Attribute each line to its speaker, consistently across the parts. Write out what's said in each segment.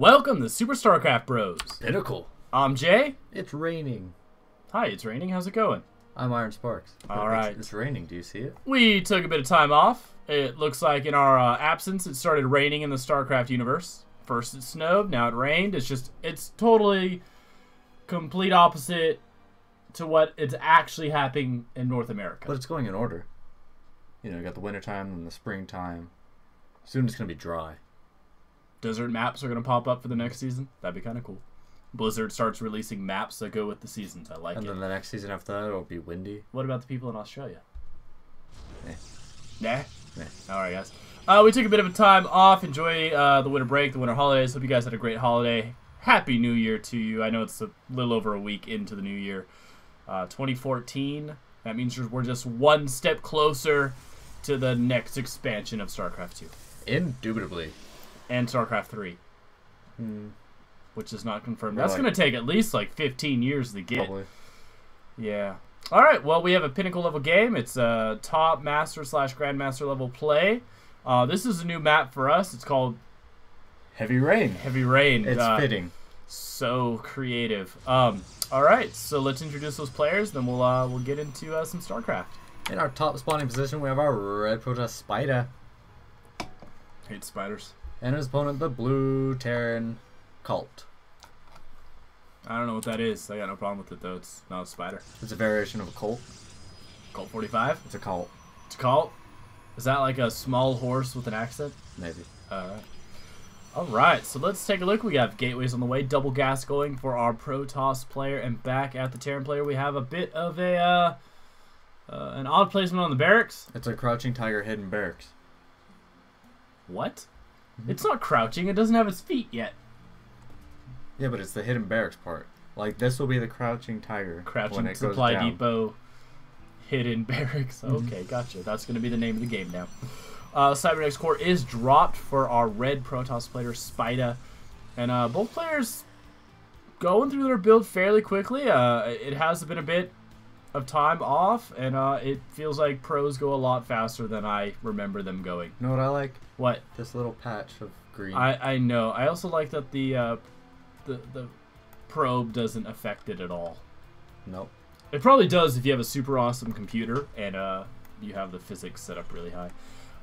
Speaker 1: Welcome to SuperStarcraftBros.
Speaker 2: Pinnacle.
Speaker 1: I'm Jay.
Speaker 2: It's raining.
Speaker 1: Hi, it's raining. How's it going?
Speaker 2: I'm Iron Sparks.
Speaker 1: All right.
Speaker 2: It's raining. Do you see it?
Speaker 1: We took a bit of time off. It looks like in our absence, it started raining in the StarCraft universe. First it snowed, now it rained. It's totally complete opposite to what is actually happening in North America.
Speaker 2: But it's going in order. You know, you got the wintertime and the springtime. Soon it's going to be dry.
Speaker 1: Desert maps are going to pop up for the next season. That'd be kind of cool. Blizzard starts releasing maps that go with the seasons. I like it.
Speaker 2: And then the next season after that, it'll be windy.
Speaker 1: What about the people in Australia?
Speaker 2: Eh.
Speaker 1: Nah?
Speaker 2: Nah.
Speaker 1: Alright, guys. We took a bit of a time off. Enjoy the winter break, the winter holidays. Hope you guys had a great holiday. Happy New Year to you. I know it's a little over a week into the new year. 2014. That means we're just one step closer to the next expansion of StarCraft 2.
Speaker 2: Indubitably.
Speaker 1: And StarCraft 3. Which is not confirmed. That's
Speaker 2: Like,
Speaker 1: going to take at least like 15 years to get.
Speaker 2: Probably.
Speaker 1: Yeah. Alright, well, we have a Pinnacle level game. It's a top Master / Grandmaster level play. This is a new map for us. It's called
Speaker 2: Heavy Rain.
Speaker 1: Heavy Rain.
Speaker 2: It's fitting.
Speaker 1: So creative. Alright, so let's introduce those players, then we'll get into some StarCraft.
Speaker 2: In our top spawning position, we have our red protest Spida.
Speaker 1: Hate spiders.
Speaker 2: And his opponent, the blue Terran Calt.
Speaker 1: I don't know what that is. I got no problem with it, though. It's not a spider.
Speaker 2: It's a variation of a Colt.
Speaker 1: Colt 45?
Speaker 2: It's a Cult.
Speaker 1: It's a Calt? Is that like a small horse with an accent?
Speaker 2: Maybe.
Speaker 1: Alright. Alright, so let's take a look. We have gateways on the way. Double gas going for our Protoss player. And back at the Terran player, we have a bit of a an odd placement on the barracks.
Speaker 2: It's a Crouching Tiger hidden barracks.
Speaker 1: What? It's not crouching. It doesn't have its feet yet.
Speaker 2: Yeah, but it's the hidden barracks part. Like, this will be the Crouching Tiger.
Speaker 1: Crouching
Speaker 2: when it
Speaker 1: Supply
Speaker 2: goes down.
Speaker 1: Depot hidden barracks. Okay, gotcha. That's going to be the name of the game now. Cybernetics Core is dropped for our red Protoss player, Spida. And both players going through their build fairly quickly. It has been a bit of time off, and it feels like pros go a lot faster than I remember them going.
Speaker 2: You know what I like?
Speaker 1: What?
Speaker 2: This little patch of green.
Speaker 1: I know. I also like that the probe doesn't affect it at all.
Speaker 2: Nope.
Speaker 1: It probably does if you have a super awesome computer and you have the physics set up really high.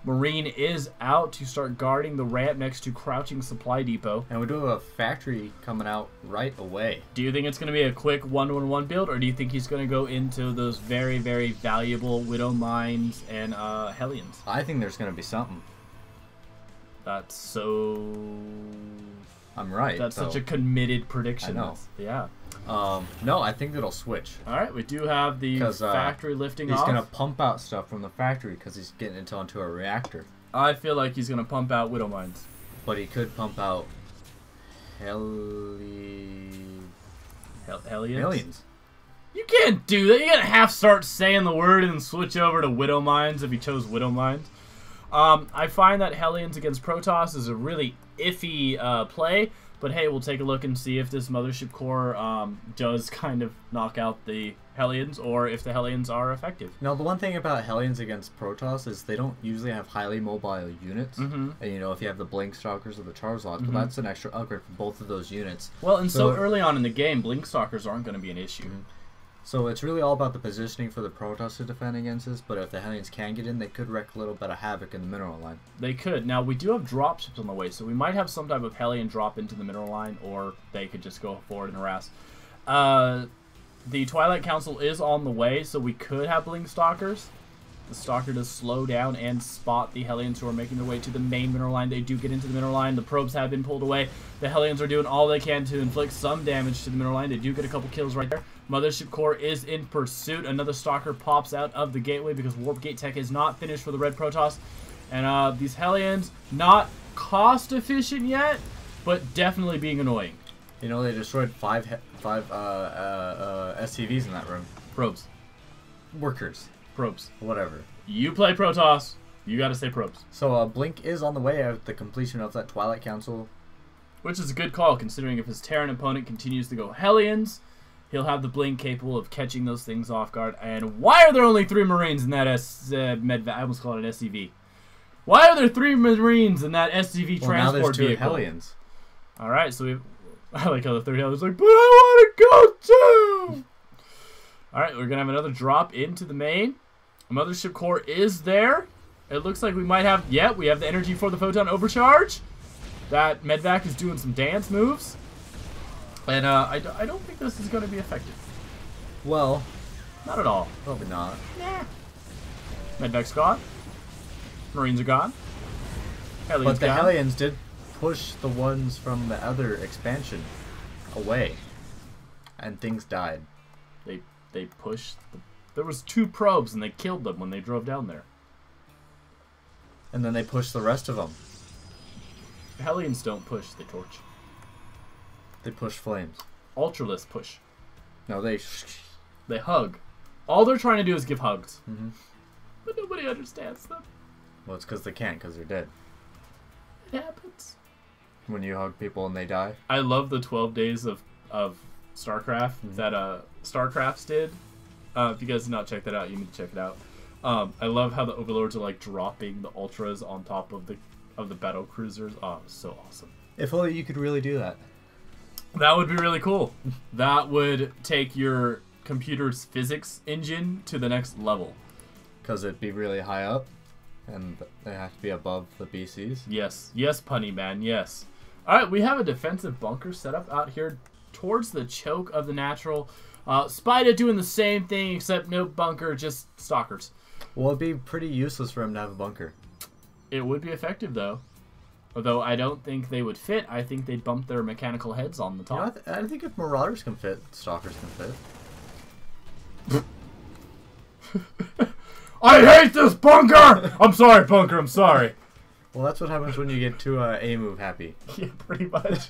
Speaker 1: Marine is out to start guarding the ramp next to Crouching Supply Depot.
Speaker 2: And we do have a factory coming out right away.
Speaker 1: Do you think it's going to be a quick 1-1-1 build, or do you think he's going to go into those very, very valuable Widow Mines and Hellions?
Speaker 2: I think there's going to be something.
Speaker 1: That's so...
Speaker 2: I'm right.
Speaker 1: That's such a committed prediction.
Speaker 2: I know.
Speaker 1: Yeah.
Speaker 2: No, I think it'll switch.
Speaker 1: All right, we do have the factory lifting off.
Speaker 2: He's going to pump out stuff from the factory because he's getting it onto a reactor.
Speaker 1: I feel like he's going to pump out Widow Mines.
Speaker 2: But he could pump out Hellions.
Speaker 1: You can't do that. You gotta half start saying the word and then switch over to Widow Mines if he chose Widow Mines. I find that Hellions against Protoss is a really iffy play, but hey, we'll take a look and see if this Mothership Core does kind of knock out the Hellions, or if the Hellions are effective.
Speaker 2: Now, the one thing about Hellions against Protoss is they don't usually have highly mobile units. And, you know, if you have the Blink Stalkers or the Charizards, but that's an extra upgrade for both of those units.
Speaker 1: Well, and so early on in the game, Blink Stalkers aren't going to be an issue.
Speaker 2: So it's really all about the positioning for the Protoss to defend against this, but if the Hellions can get in, they could wreak a little bit of havoc in the mineral line.
Speaker 1: They could. Now, we do have dropships on the way, so we might have some type of Hellion drop into the mineral line, or they could just go forward and harass. The Twilight Council is on the way, so we could have Blink Stalkers. The Stalker does slow down and spot the Hellions who are making their way to the main mineral line. They do get into the mineral line. The probes have been pulled away. The Hellions are doing all they can to inflict some damage to the mineral line. They do get a couple kills right there. Mothership Core is in pursuit. Another Stalker pops out of the gateway because Warp Gate Tech is not finished for the red Protoss. And these Hellions, not cost efficient yet, but definitely being annoying.
Speaker 2: You know, they destroyed five SCVs in that room.
Speaker 1: Probes.
Speaker 2: Workers.
Speaker 1: Probes.
Speaker 2: Whatever.
Speaker 1: You play Protoss, you gotta say probes.
Speaker 2: So Blink is on the way at the completion of that Twilight Council.
Speaker 1: Which is a good call, considering if his Terran opponent continues to go Hellions, he'll have the Blink capable of catching those things off guard. And why are there only 3 Marines in that I almost call it an SCV. Why are there 3 Marines in that SCV transport
Speaker 2: now there's 2
Speaker 1: vehicle?
Speaker 2: Hellions.
Speaker 1: Alright, so we... I like how the third Hellions like, but I want to go too! Alright, we're going to have another drop into the main. The mothership core is there. It looks like we might have... Yeah, we have the energy for the photon overcharge. That medvac is doing some dance moves. And I don't think this is going to be effective.
Speaker 2: Well,
Speaker 1: not at all.
Speaker 2: Probably not.
Speaker 1: Nah. Medvac's gone. Marines are gone.
Speaker 2: Hellions but the Hellions did push the ones from the other expansion away. And things died.
Speaker 1: They pushed... There was 2 probes and they killed them when they drove down there.
Speaker 2: And then they pushed the rest of them.
Speaker 1: Hellions don't push, they torch.
Speaker 2: They push flames.
Speaker 1: Ultralists push.
Speaker 2: No, they
Speaker 1: hug. All they're trying to do is give hugs.
Speaker 2: Mm-hmm.
Speaker 1: But nobody understands them.
Speaker 2: Well, it's because they can't, because they're dead.
Speaker 1: It happens.
Speaker 2: When you hug people and they die.
Speaker 1: I love the 12 days of StarCraft that StarCrafts did. If you guys did not check that out, you need to check it out. I love how the Overlords are like dropping the Ultras on top of the battle cruisers. Oh, so awesome.
Speaker 2: If only you could really do that.
Speaker 1: That would be really cool. That would take your computer's physics engine to the next level.
Speaker 2: Because it'd be really high up, and they have to be above the BCs.
Speaker 1: Yes. Yes, Punny Man, yes. Alright, we have a defensive bunker set up out here towards the choke of the natural. Spida doing the same thing, except no bunker, just stalkers.
Speaker 2: Well, it'd be pretty useless for him to have a bunker.
Speaker 1: It would be effective, though. Although I don't think they would fit. I think they'd bump their mechanical heads on the top.
Speaker 2: You know, I think if Marauders can fit, Stalkers can
Speaker 1: fit. I hate this bunker! I'm sorry, bunker, I'm sorry.
Speaker 2: Well, that's what happens when you get too A-move happy.
Speaker 1: Yeah, pretty much.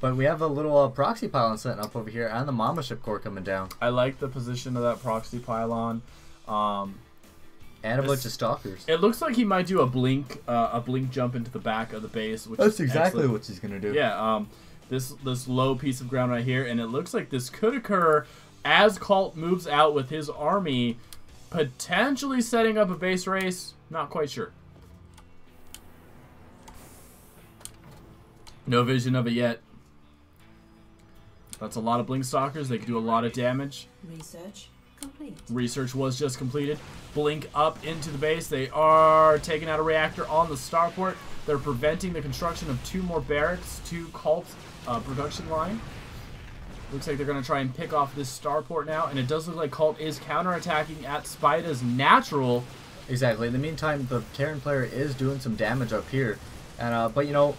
Speaker 2: But we have a little proxy pylon setting up over here, and the Mama Ship core coming down.
Speaker 1: I like the position of that proxy pylon.
Speaker 2: And a bunch of stalkers.
Speaker 1: It looks like he might do a blink jump into the back of the base. Which
Speaker 2: That's
Speaker 1: is
Speaker 2: exactly
Speaker 1: excellent.
Speaker 2: what he's gonna do.
Speaker 1: Yeah. This low piece of ground right here, and it looks like this could occur as Calt moves out with his army, potentially setting up a base race. Not quite sure. No vision of it yet. That's a lot of blink stalkers. They can do a lot of damage.
Speaker 3: Research complete.
Speaker 1: Research was just completed. Blink up into the base. They are taking out a reactor on the starport. They're preventing the construction of 2 more barracks to Cult production line. Looks like they're going to try and pick off this starport now, and it does look like Cult is counterattacking at Spida's natural.
Speaker 2: Exactly. In the meantime, the Terran player is doing some damage up here, and but you know,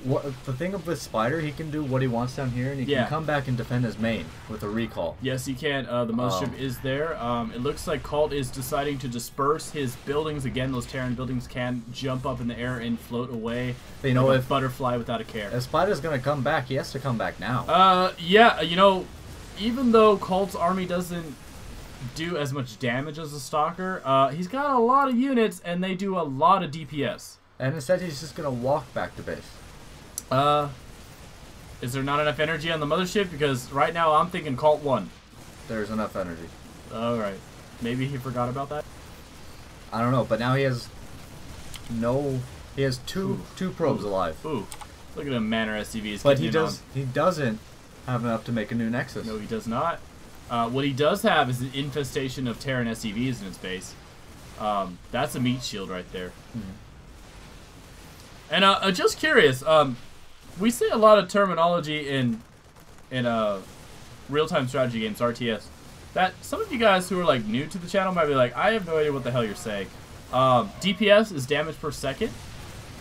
Speaker 2: the thing with Spider, he can do what he wants down here, and he can come back and defend his main with a recall.
Speaker 1: Yes, he can. The mothership is there. It looks like Cult is deciding to disperse his buildings. Again, those Terran buildings can jump up in the air and float away.
Speaker 2: But you know,
Speaker 1: like a butterfly without a care.
Speaker 2: If Spider's going to come back, he has to come back now.
Speaker 1: Yeah, you know, even though Cult's army doesn't do as much damage as a Stalker, he's got a lot of units, and they do a lot of DPS.
Speaker 2: And instead, he's just going to walk back to base.
Speaker 1: Is there not enough energy on the mothership? Because right now I'm thinking Cult won.
Speaker 2: There's enough energy.
Speaker 1: Alright. Maybe he forgot about that?
Speaker 2: I don't know, but now he has two probes alive.
Speaker 1: Ooh. Look at him, Manor SCVs.
Speaker 2: But he doesn't have enough to make a new Nexus.
Speaker 1: No, he does not. What he does have is an infestation of Terran SCVs in his base. That's a meat shield right there. And just curious, we see a lot of terminology in real-time strategy games, RTS, that some of you guys who are like new to the channel might be like, I have no idea what the hell you're saying. DPS is damage per second,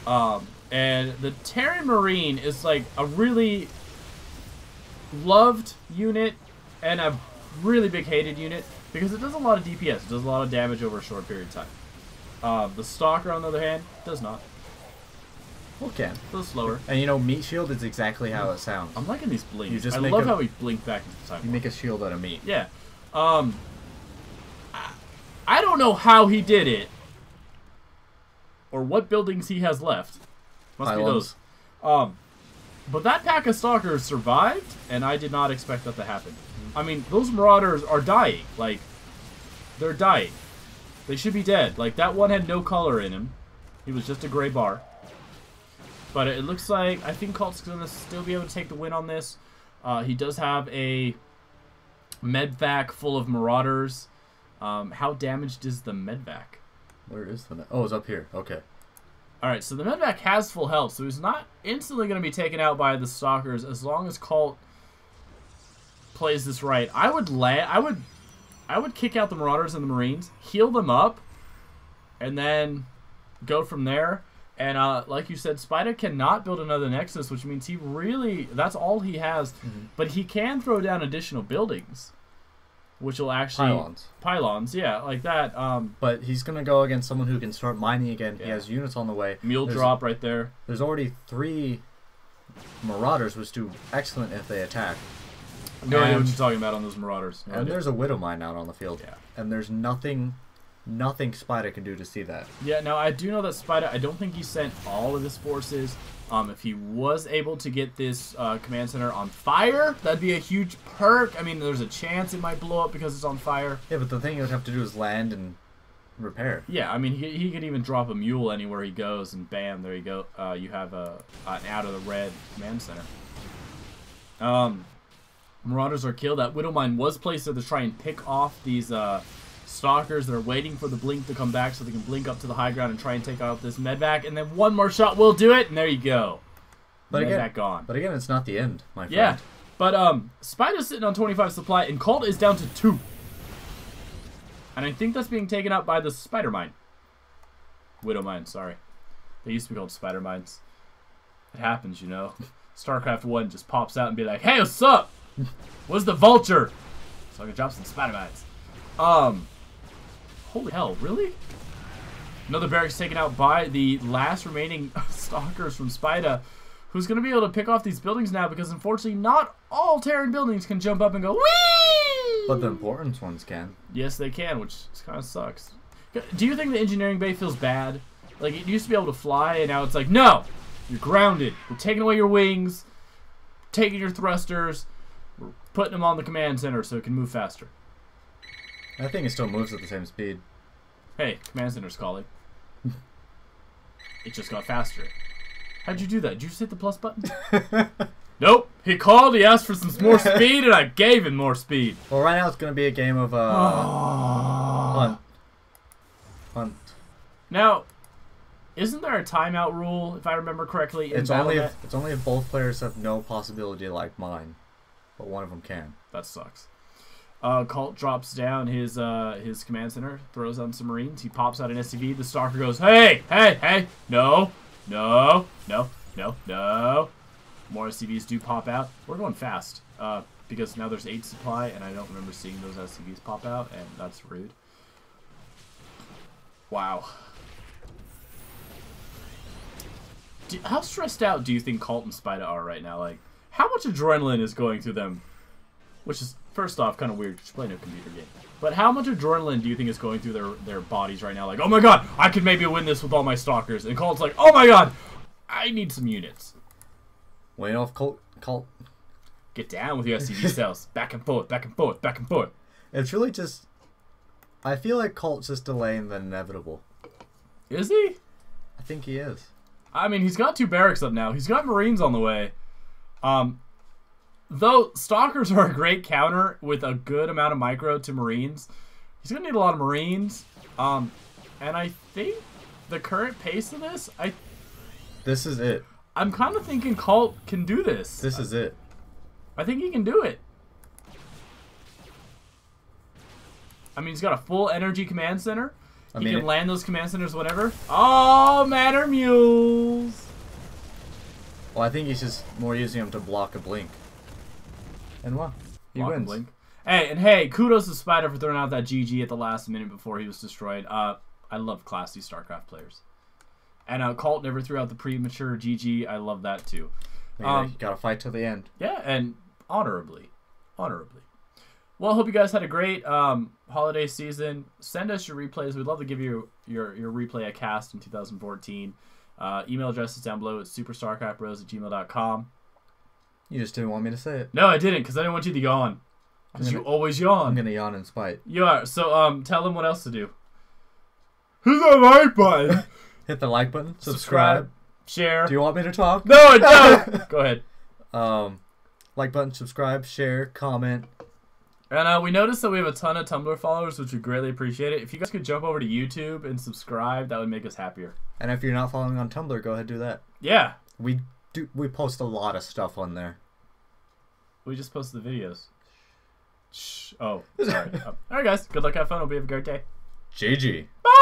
Speaker 1: and the Terran Marine is like a really loved unit and a really big hated unit because it does a lot of DPS. It does a lot of damage over a short period of time. The Stalker, on the other hand, does not.
Speaker 2: Okay.
Speaker 1: A little slower.
Speaker 2: And you know, meat shield is exactly how it sounds.
Speaker 1: I'm liking these blinks.
Speaker 2: You just
Speaker 1: I love how we blink back into time.
Speaker 2: You make a shield out of meat.
Speaker 1: Yeah. I don't know how he did it, or what buildings he has left. Must be those. But that pack of stalkers survived, and I did not expect that to happen. I mean, those marauders are dying. Like, they're dying. They should be dead. Like, that one had no color in him. He was just a gray bar. But it looks like I think Calt's going to still be able to take the win on this. He does have a medvac full of Marauders. How damaged is the medvac?
Speaker 2: Where is the... Oh, it's up here. Okay.
Speaker 1: Alright, so the medvac has full health, so he's not instantly going to be taken out by the Stalkers as long as Calt plays this right. I would kick out the Marauders and the Marines, heal them up, and then go from there. And like you said, Spida cannot build another Nexus, which means he really... That's all he has. Mm-hmm. But he can throw down additional buildings, which will actually...
Speaker 2: Pylons.
Speaker 1: Pylons, yeah, like that.
Speaker 2: But he's going to go against someone who can start mining again. Yeah. He has units on the way.
Speaker 1: Mule drop right there.
Speaker 2: There's already 3 Marauders, which do excellent if they attack.
Speaker 1: No idea what you're talking about on those Marauders. No
Speaker 2: and
Speaker 1: idea.
Speaker 2: There's a Widow Mine out on the field.
Speaker 1: Yeah.
Speaker 2: And there's nothing Spida can do to see that.
Speaker 1: Yeah, now I do know that Spida, I don't think he sent all of his forces. If he was able to get this command center on fire, that'd be a huge perk. I mean, there's a chance it might blow up because it's on fire.
Speaker 2: Yeah, but the thing he would have to do is land and repair.
Speaker 1: Yeah, I mean, he could even drop a mule anywhere he goes, and bam, there you go. You have an out of the red command center. Marauders are killed. That Widow Mine was placed there to try and pick off these Stalkers that are waiting for the blink to come back so they can blink up to the high ground and try and take out this medvac. And then one more shot will do it, and there you go.
Speaker 2: But
Speaker 1: medvac gone.
Speaker 2: But again, it's not the end, my friend.
Speaker 1: Yeah, but Spida's sitting on 25 supply, and Cult is down to 2. And I think that's being taken out by the Spider Mine. Widow Mine, sorry. They used to be called Spider Mines. It happens, you know. StarCraft 1 just pops out and be like, hey, what's up? Where's the vulture? So I can drop some Spider Mines. Holy hell, really? Another barracks taken out by the last remaining Stalkers from Spida, who's going to be able to pick off these buildings now because unfortunately not all Terran buildings can jump up and go, whee!
Speaker 2: But the important ones can.
Speaker 1: Yes, they can, which kind of sucks. Do you think the engineering bay feels bad? Like, it used to be able to fly, and now it's like, no! You're grounded. We're taking away your wings, taking your thrusters, we're putting them on the command center so it can move faster.
Speaker 2: I think it still moves at the same speed.
Speaker 1: Hey, command center's calling. It just got faster. How'd you do that? Did you just hit the plus button? Nope. He called, he asked for some more speed, and I gave him more speed.
Speaker 2: Well, right now it's going to be a game of hunt.
Speaker 1: Now, isn't there a timeout rule, if I remember correctly?
Speaker 2: It's only if both players have no possibility like mine, but one of them can.
Speaker 1: That sucks. Cult drops down his command center, throws on some Marines. He pops out an SCV. The Stalker goes, hey, hey, hey, no, no, no, no, no. More SCVs do pop out. We're going fast because now there's 8 supply, and I don't remember seeing those SCVs pop out, and that's rude. Wow. How stressed out do you think Cult and Spida are right now? Like, how much adrenaline is going through them? Which is, first off, kind of weird because you're playing a computer game. But how much adrenaline do you think is going through their bodies right now? Like, oh my god, I could maybe win this with all my Stalkers. And Cult's like, oh my god, I need some units.
Speaker 2: Wait off, Cult.
Speaker 1: Get down with your SCV cells. Back and forth, back and forth, back and forth.
Speaker 2: It's really just... I feel like Cult's just delaying the inevitable.
Speaker 1: Is he?
Speaker 2: I think he is.
Speaker 1: I mean, he's got 2 barracks up now. He's got Marines on the way. Though Stalkers are a great counter with a good amount of micro to Marines, he's going to need a lot of Marines. And I think the current pace of this,
Speaker 2: This is it.
Speaker 1: I'm kind of thinking Cult can do this.
Speaker 2: This is it.
Speaker 1: I think he can do it. I mean, he's got a full energy command center. He can land those command centers whenever. Oh, Manor Mules!
Speaker 2: Well, I think he's just more using them to block a blink. And what? He wins.
Speaker 1: Blink. Hey, and hey, kudos to Spida for throwing out that GG at the last minute before he was destroyed. I love classy StarCraft players. And Cult never threw out the premature GG. I love that too.
Speaker 2: You gotta fight till the end.
Speaker 1: Yeah, and honorably. Honorably. Well, I hope you guys had a great holiday season. Send us your replays. We'd love to give you your replay at cast in 2014. Email address is down below. It's SuperStarcraftBros@gmail.com.
Speaker 2: You just didn't want me to say it.
Speaker 1: No, I didn't, because I didn't want you to yawn. Because you always yawn.
Speaker 2: I'm going to yawn in spite.
Speaker 1: You are. So tell them what else to do. Hit that like button.
Speaker 2: Hit the like button. Subscribe.
Speaker 1: share.
Speaker 2: Do you want me to talk?
Speaker 1: No, I don't. Go ahead.
Speaker 2: Like button, subscribe, share, comment.
Speaker 1: And we noticed that we have a ton of Tumblr followers, which we greatly appreciate it. If you guys could jump over to YouTube and subscribe, that would make us happier.
Speaker 2: And if you're not following on Tumblr, go ahead and do that.
Speaker 1: Yeah.
Speaker 2: We post a lot of stuff on there.
Speaker 1: We just posted the videos. Shh. Oh, sorry. All right, guys. Good luck. Have fun. Hope you have a great day.
Speaker 2: GG.
Speaker 1: Bye.